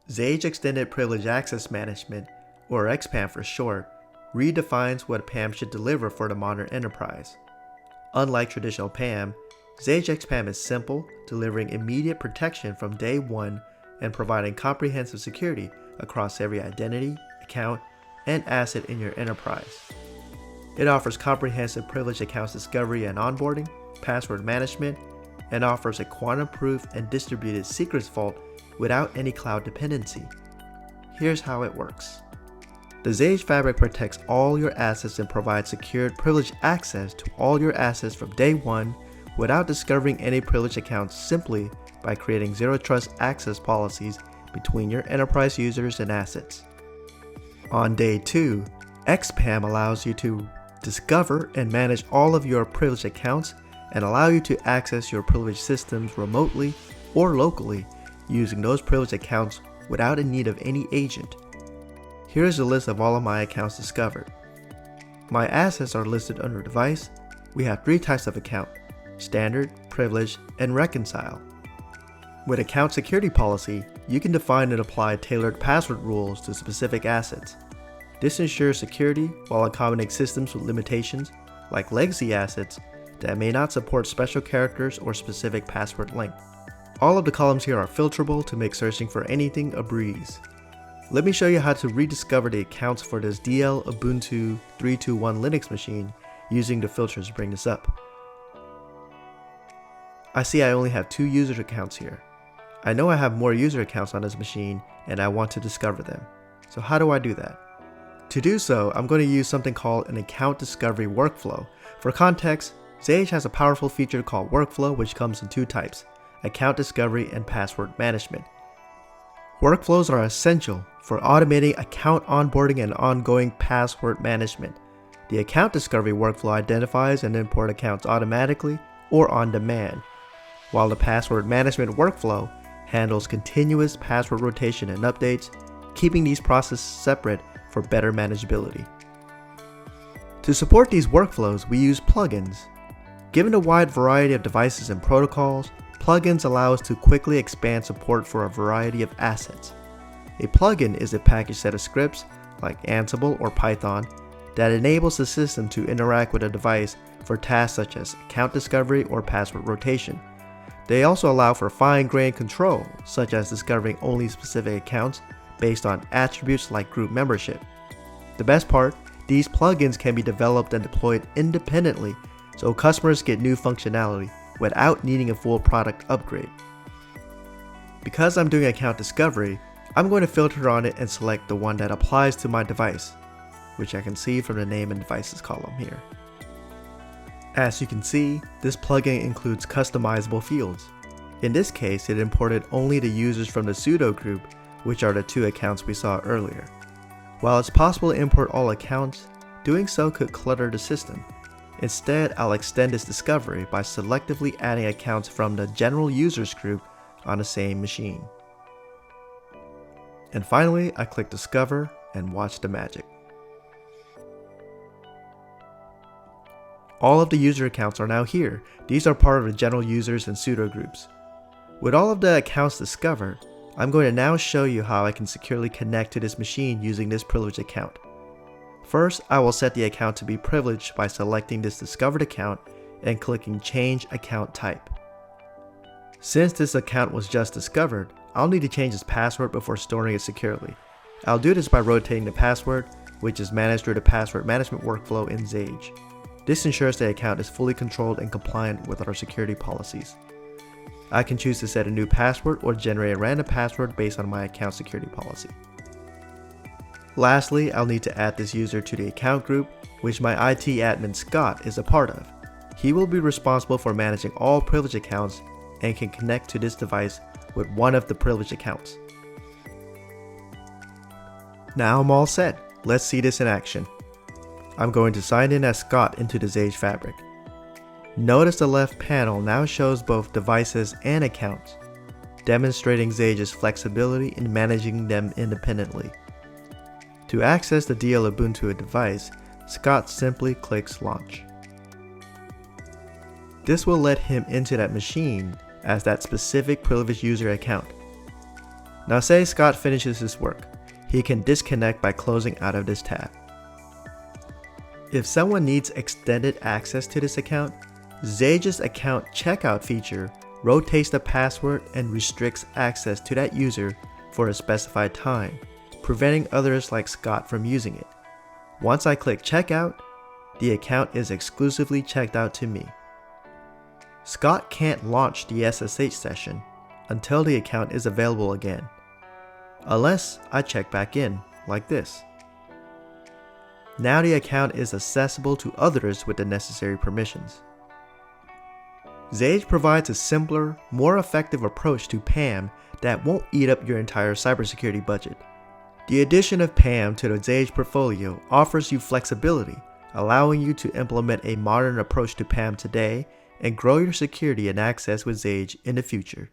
Xage Extended Privilege Access Management, or XPAM for short, redefines what PAM should deliver for the modern enterprise. Unlike traditional PAM, Xage XPAM is simple, delivering immediate protection from day one and providing comprehensive security across every identity, account, and asset in your enterprise. It offers comprehensive privileged accounts discovery and onboarding, password management, and offers a quantum-proof and distributed secrets vault without any cloud dependency. Here's how it works. The Xage Fabric protects all your assets and provides secured privileged access to all your assets from day one without discovering any privileged accounts simply by creating zero trust access policies between your enterprise users and assets. On day 2, XPAM allows you to discover and manage all of your privileged accounts and allow you to access your privileged systems remotely or locally using those privileged accounts without a need of any agent. Here is a list of all of my accounts discovered. My assets are listed under device. We have 3 types of account: standard, privileged, and reconcile. With account security policy, you can define and apply tailored password rules to specific assets. This ensures security while accommodating systems with limitations, like legacy assets that may not support special characters or specific password length. All of the columns here are filterable to make searching for anything a breeze. Let me show you how to rediscover the accounts for this DL Ubuntu 3.2.1 Linux machine using the filters to bring this up. I see I only have 2 user accounts here. I know I have more user accounts on this machine and I want to discover them. So how do I do that? To do so, I'm going to use something called an account discovery workflow. For context, Xage has a powerful feature called workflow, which comes in 2 types: account discovery and password management. Workflows are essential for automating account onboarding and ongoing password management. The account discovery workflow identifies and imports accounts automatically or on demand, while the password management workflow handles continuous password rotation and updates, keeping these processes separate for better manageability. To support these workflows, we use plugins. Given a wide variety of devices and protocols, plugins allow us to quickly expand support for a variety of assets. A plugin is a packaged set of scripts, like Ansible or Python, that enables the system to interact with a device for tasks such as account discovery or password rotation. They also allow for fine-grained control, such as discovering only specific accounts based on attributes like group membership. The best part, these plugins can be developed and deployed independently, so customers get new functionality without needing a full product upgrade. Because I'm doing account discovery, I'm going to filter on it and select the one that applies to my device, which I can see from the name and devices column here. As you can see, this plugin includes customizable fields. In this case, it imported only the users from the sudo group, which are the 2 accounts we saw earlier. While it's possible to import all accounts, doing so could clutter the system. Instead, I'll extend this discovery by selectively adding accounts from the general users group on the same machine. And finally, I click Discover and watch the magic. All of the user accounts are now here. These are part of the general users and sudo groups. With all of the accounts discovered, I'm going to now show you how I can securely connect to this machine using this privileged account. First, I will set the account to be privileged by selecting this discovered account and clicking Change Account Type. Since this account was just discovered, I'll need to change its password before storing it securely. I'll do this by rotating the password, which is managed through the password management workflow in Xage. This ensures the account is fully controlled and compliant with our security policies. I can choose to set a new password or generate a random password based on my account security policy. Lastly, I'll need to add this user to the account group, which my IT admin Scott is a part of. He will be responsible for managing all privileged accounts and can connect to this device with one of the privileged accounts. Now I'm all set. Let's see this in action. I'm going to sign in as Scott into the Xage Fabric. Notice the left panel now shows both devices and accounts, demonstrating Xage's flexibility in managing them independently. To access the DL Ubuntu device, Scott simply clicks Launch. This will let him into that machine as that specific privileged user account. Now say Scott finishes his work. He can disconnect by closing out of this tab. If someone needs extended access to this account, Xage's account checkout feature rotates the password and restricts access to that user for a specified time, preventing others like Scott from using it. Once I click checkout, the account is exclusively checked out to me. Scott can't launch the SSH session until the account is available again, unless I check back in, like this. Now the account is accessible to others with the necessary permissions. Xage provides a simpler, more effective approach to PAM that won't eat up your entire cybersecurity budget. The addition of PAM to the Xage portfolio offers you flexibility, allowing you to implement a modern approach to PAM today and grow your security and access with Xage in the future.